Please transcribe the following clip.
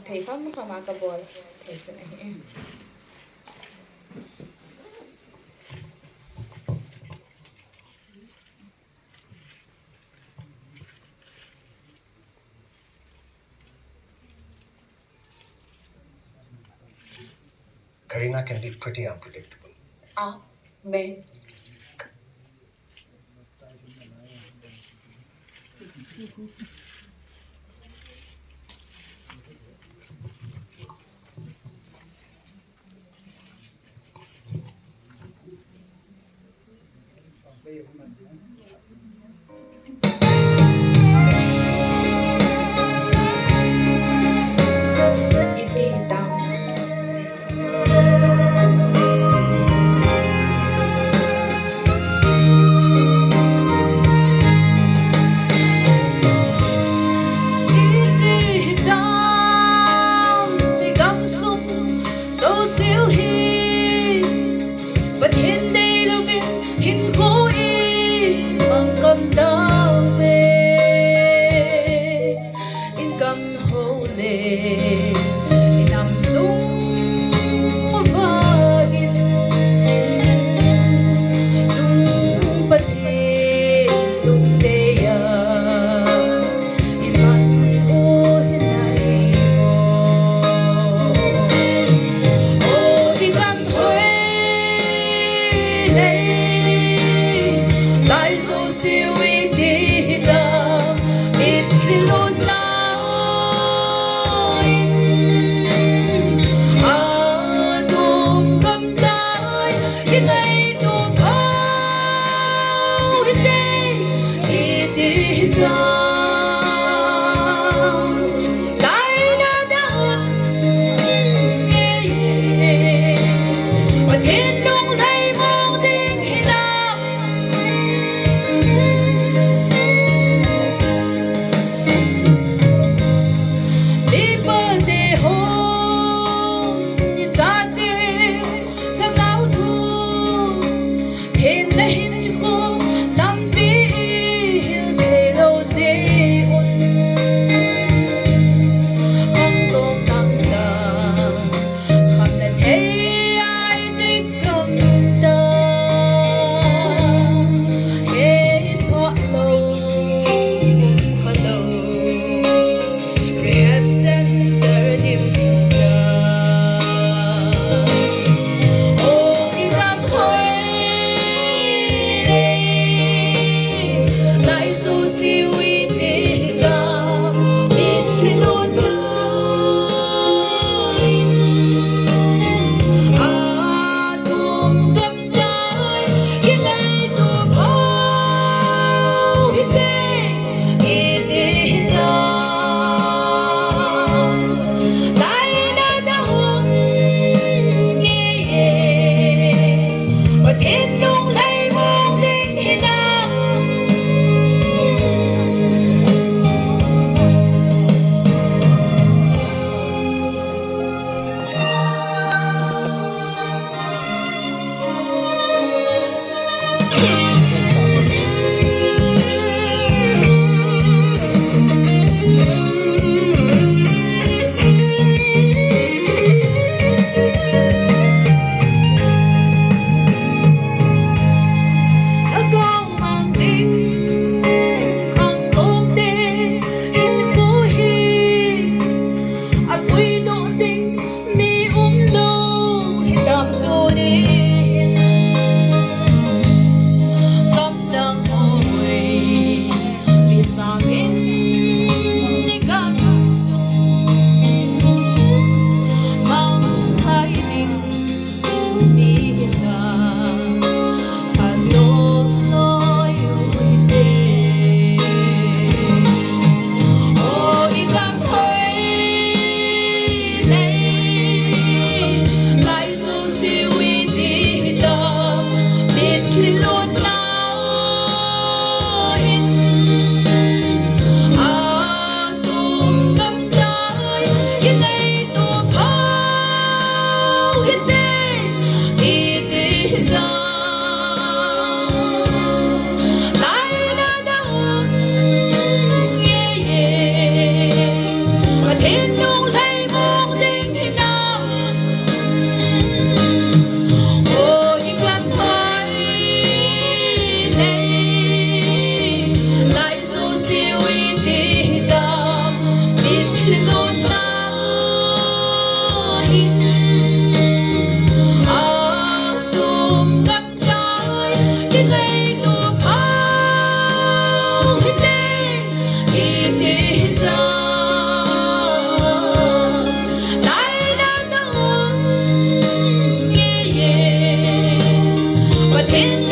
thầy không mà cái bol thầy sẽ này Karina can be pretty unpredictable. Amen. Iti hitam. Siêu hi và thiên đây là việc hin khổ y bằng cầm đau về in cầm hồ lệ in nằm xuống và in dung bất thế tung tê in mặt ô hin này siêu iti ta mit lilon na in ชีวิตhitam biết khi nỗi đau hin tùm ngắm đói cái ngày tụt bao hết đêm hitam lại đã ngừng yeah yeah và thiên